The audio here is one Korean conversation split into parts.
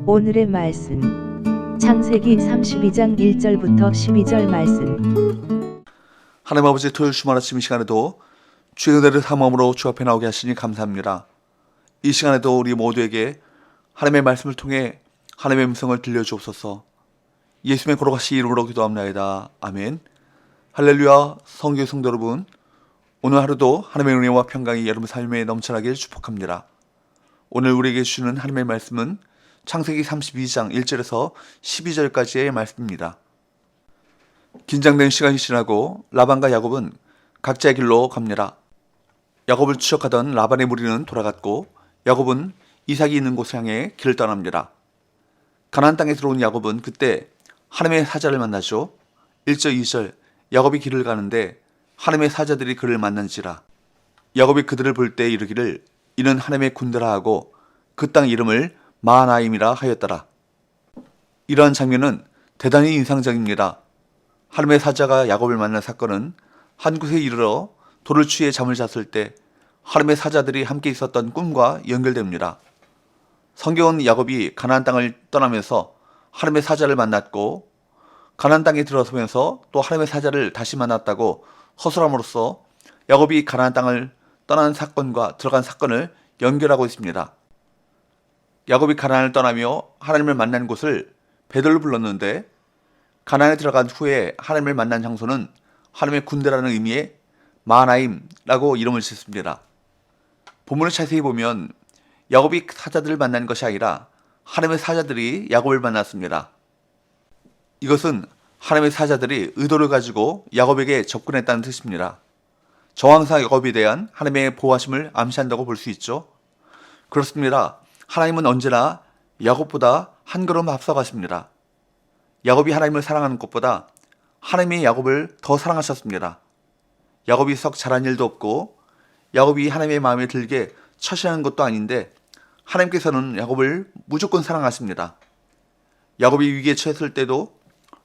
오늘의 말씀 창세기 32장 1절부터 12절 말씀. 하나님 아버지, 토요일 주말 아침 이 시간에도 주의 은혜를 탐험으로 주 앞에 나오게 하시니 감사합니다. 이 시간에도 우리 모두에게 하나님의 말씀을 통해 하나님의 음성을 들려주옵소서. 예수님의 거룩하신 이름으로 기도합나이다. 아멘. 할렐루야. 성교 성도 여러분, 오늘 하루도 하나님의 은혜와 평강이 여러분 삶에 넘쳐나길 축복합니다. 오늘 우리에게 주시는 하나님의 말씀은 창세기 32장 1절에서 12절까지의 말씀입니다. 긴장된 시간이 지나고 라반과 야곱은 각자의 길로 갑니다. 야곱을 추적하던 라반의 무리는 돌아갔고 야곱은 이삭이 있는 곳을 향해 길을 떠납니다. 가나안 땅에 들어온 야곱은 그때 하나님의 사자를 만나죠. 1절 2절 야곱이 길을 가는데 하나님의 사자들이 그를 만난지라. 야곱이 그들을 볼 때 이르기를 이는 하나님의 군대라 하고 그 땅 이름을 마하나임이라 하였더라. 이러한 장면은 대단히 인상적입니다. 하나님의 사자가 야곱을 만난 사건은 한 곳에 이르러 돌을 취해 잠을 잤을 때 하나님의 사자들이 함께 있었던 꿈과 연결됩니다. 성경은 야곱이 가나안 땅을 떠나면서 하나님의 사자를 만났고 가나안 땅에 들어서면서 또 하나님의 사자를 다시 만났다고 서술함으로써 야곱이 가나안 땅을 떠난 사건과 들어간 사건을 연결하고 있습니다. 야곱이 가나안을 떠나며 하나님을 만난 곳을 베들로 불렀는데 가나안에 들어간 후에 하나님을 만난 장소는 하나님의 군대라는 의미의 마하나임라고 이름을 짓습니다. 본문을 자세히 보면 야곱이 사자들을 만난 것이 아니라 하나님의 사자들이 야곱을 만났습니다. 이것은 하나님의 사자들이 의도를 가지고 야곱에게 접근했다는 뜻입니다. 정황상 야곱에 대한 하나님의 보호하심을 암시한다고 볼 수 있죠. 그렇습니다. 하나님은 언제나 야곱보다 한 걸음 앞서가십니다. 야곱이 하나님을 사랑하는 것보다 하나님이 야곱을 더 사랑하셨습니다. 야곱이 썩 잘한 일도 없고 야곱이 하나님의 마음에 들게 처신하는 것도 아닌데 하나님께서는 야곱을 무조건 사랑하십니다. 야곱이 위기에 처했을 때도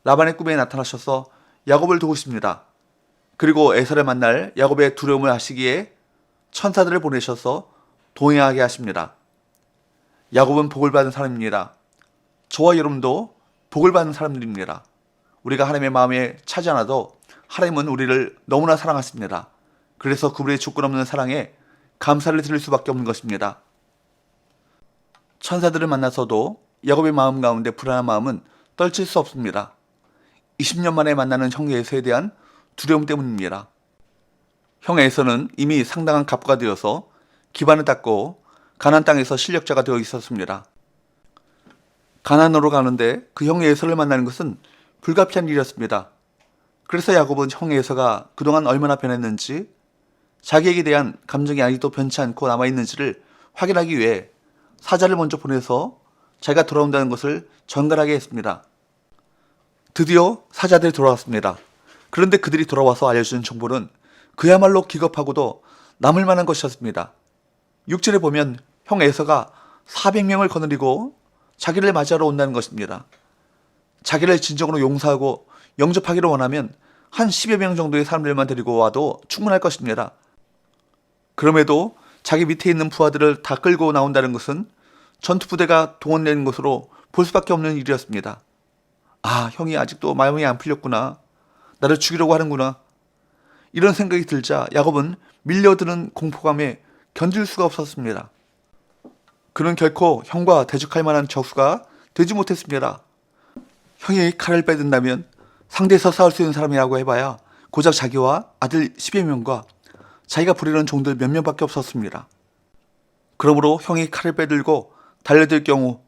라반의 꿈에 나타나셔서 야곱을 도우십니다. 그리고 에서를 만날 야곱의 두려움을 아시기에 천사들을 보내셔서 동행하게 하십니다. 야곱은 복을 받은 사람입니다. 저와 여러분도 복을 받는 사람들입니다. 우리가 하나님의 마음에 차지 않아도 하나님은 우리를 너무나 사랑하십니다. 그래서 그분의 조건 없는 사랑에 감사를 드릴 수밖에 없는 것입니다. 천사들을 만나서도 야곱의 마음 가운데 불안한 마음은 떨칠 수 없습니다. 20년 만에 만나는 형 에서에 대한 두려움 때문입니다. 형 에서는 이미 상당한 갑부가 되어서 기반을 닦고 가나안 땅에서 실력자가 되어 있었습니다. 가나안으로 가는데 그 형 에서를 만나는 것은 불가피한 일이었습니다. 그래서 야곱은 형 에서가 그동안 얼마나 변했는지, 자기에게 대한 감정이 아직도 변치 않고 남아있는지를 확인하기 위해 사자를 먼저 보내서 자기가 돌아온다는 것을 전갈하게 했습니다. 드디어 사자들이 돌아왔습니다. 그런데 그들이 돌아와서 알려주는 정보는 그야말로 기겁하고도 남을 만한 것이었습니다. 6절에 보면 형 에서가 400명을 거느리고 자기를 맞이하러 온다는 것입니다. 자기를 진정으로 용서하고 영접하기를 원하면 한 10여 명 정도의 사람들만 데리고 와도 충분할 것입니다. 그럼에도 자기 밑에 있는 부하들을 다 끌고 나온다는 것은 전투부대가 동원된 것으로 볼 수밖에 없는 일이었습니다. 아, 형이 아직도 마음이 안 풀렸구나. 나를 죽이려고 하는구나. 이런 생각이 들자 야곱은 밀려드는 공포감에 견딜 수가 없었습니다. 그는 결코 형과 대적할 만한 적수가 되지 못했습니다. 형이 칼을 빼든다면 상대에서 싸울 수 있는 사람이라고 해봐야 고작 자기와 아들 10여 명과 자기가 부리는 종들 몇 명밖에 없었습니다. 그러므로 형이 칼을 빼들고 달려들 경우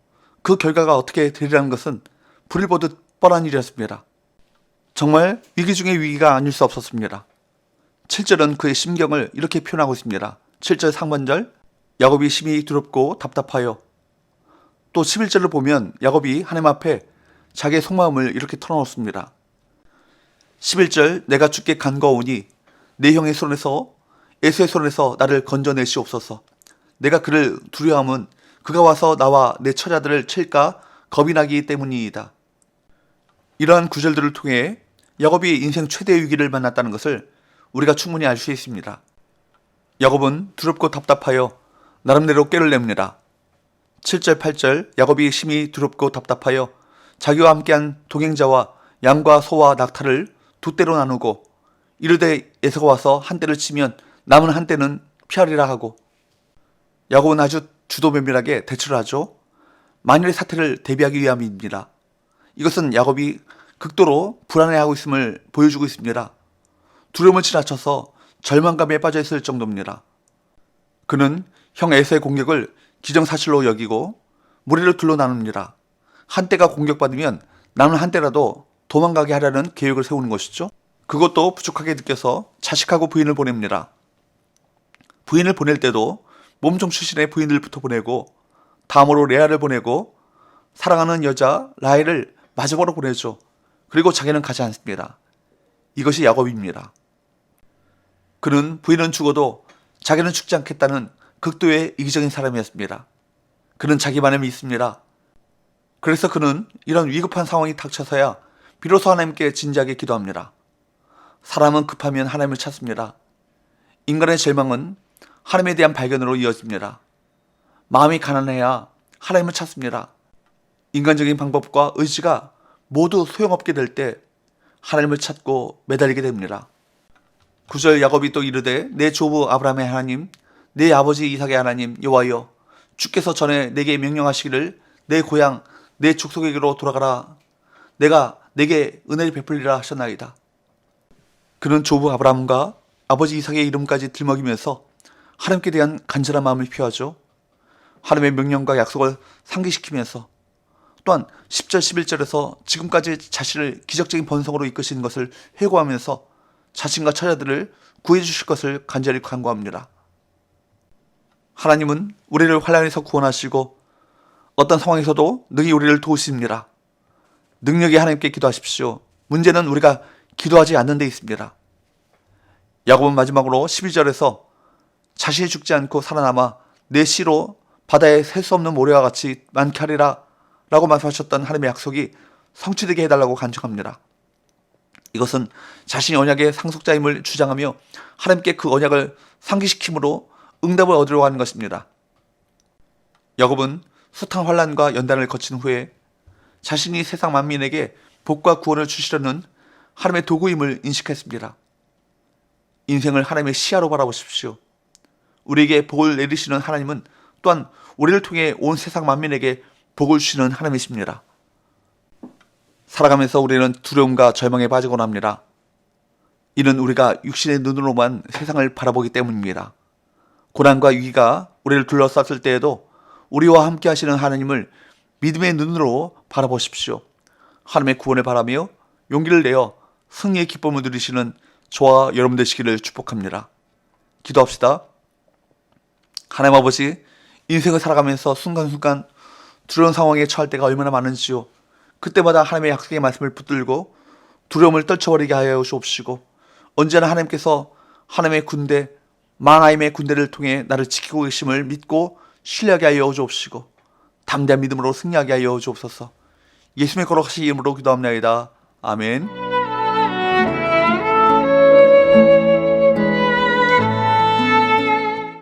그 결과가 어떻게 되리라는 것은 불을 보듯 뻔한 일이었습니다. 정말 위기 중의 위기가 아닐 수 없었습니다. 7절은 그의 심경을 이렇게 표현하고 있습니다. 7절 상반절 야곱이 심히 두렵고 답답하여. 또 11절을 보면 야곱이 하나님 앞에 자기의 속마음을 이렇게 털어놓습니다. 11절 내가 주께 간거오니 내 형의 손에서 에서의 손에서 나를 건져내시옵소서. 내가 그를 두려워함은 그가 와서 나와 내 처자들을 칠까 겁이 나기 때문이다. 이러한 구절들을 통해 야곱이 인생 최대의 위기를 만났다는 것을 우리가 충분히 알 수 있습니다. 야곱은 두렵고 답답하여 나름대로 꾀를 냅니다. 7절 8절 야곱이 심히 두렵고 답답하여 자기와 함께한 동행자와 양과 소와 낙타를 두 떼로 나누고 이르되 에서가 와서 한 떼를 치면 남은 한 떼는 피하리라 하고, 야곱은 아주 주도면밀하게 대처를 하죠. 만일의 사태를 대비하기 위함입니다. 이것은 야곱이 극도로 불안해하고 있음을 보여주고 있습니다. 두려움을 지나쳐서 절망감에 빠져 있을 정도입니다. 그는 형 에서의 공격을 기정사실로 여기고 무리를 둘로 나눕니다. 한 떼가 공격받으면 남은 한 떼라도 도망가게 하려는 계획을 세우는 것이죠. 그것도 부족하게 느껴서 자식하고 부인을 보냅니다. 부인을 보낼 때도 몸종 출신의 부인들부터 보내고 다음으로 레아를 보내고 사랑하는 여자 라헬을 마지막으로 보내죠. 그리고 자기는 가지 않습니다. 이것이 야곱입니다. 그는 부인은 죽어도 자기는 죽지 않겠다는 극도의 이기적인 사람이었습니다. 그는 자기만을 믿습니다. 그래서 그는 이런 위급한 상황이 닥쳐서야 비로소 하나님께 진지하게 기도합니다. 사람은 급하면 하나님을 찾습니다. 인간의 절망은 하나님에 대한 발견으로 이어집니다. 마음이 가난해야 하나님을 찾습니다. 인간적인 방법과 의지가 모두 소용없게 될 때 하나님을 찾고 매달리게 됩니다. 9절 야곱이 또 이르되 내 조부 아브라함의 하나님, 내 아버지 이삭의 하나님 여호와여, 주께서 전에 내게 명령하시기를 내 고향 내 족속에게로 돌아가라. 내가 내게 은혜를 베풀리라 하셨나이다. 그는 조부 아브라함과 아버지 이삭의 이름까지 들먹이면서 하나님께 대한 간절한 마음을 표하죠. 하나님의 명령과 약속을 상기시키면서 또한 10절 11절에서 지금까지 자신을 기적적인 번성으로 이끄신 것을 회고하면서 자신과 처자들을 구해주실 것을 간절히 간구합니다. 하나님은 우리를 환난에서 구원하시고 어떤 상황에서도 능히 우리를 도우십니다. 능력이 하나님께 기도하십시오. 문제는 우리가 기도하지 않는 데 있습니다. 야곱은 마지막으로 12절에서 자신이 죽지 않고 살아남아 내 씨로 바다에 셀 수 없는 모래와 같이 많게 하리라 라고 말씀하셨던 하나님의 약속이 성취되게 해달라고 간청합니다. 이것은 자신이 언약의 상속자임을 주장하며 하나님께 그 언약을 상기시킴으로 응답을 얻으려고 하는 것입니다. 야곱은 숱한 환난과 연단을 거친 후에 자신이 세상 만민에게 복과 구원을 주시려는 하나님의 도구임을 인식했습니다. 인생을 하나님의 시야로 바라보십시오. 우리에게 복을 내리시는 하나님은 또한 우리를 통해 온 세상 만민에게 복을 주시는 하나님이십니다. 살아가면서 우리는 두려움과 절망에 빠지곤 합니다. 이는 우리가 육신의 눈으로만 세상을 바라보기 때문입니다. 고난과 위기가 우리를 둘러쌌을 때에도 우리와 함께 하시는 하나님을 믿음의 눈으로 바라보십시오. 하나님의 구원을 바라며 용기를 내어 승리의 기쁨을 누리시는 저와 여러분 되시기를 축복합니다. 기도합시다. 하나님 아버지, 인생을 살아가면서 순간순간 두려운 상황에 처할 때가 얼마나 많은지요. 그때마다 하나님의 약속의 말씀을 붙들고 두려움을 떨쳐버리게 하여 주옵시고, 언제나 하나님께서 하나님의 군대, 마하나임의 군대를 통해 나를 지키고 계심을 믿고 신뢰하게 하여 주옵시고, 담대한 믿음으로 승리하게 하여 주옵소서. 예수님의 거룩하신 이름으로 기도합나이다. 아멘.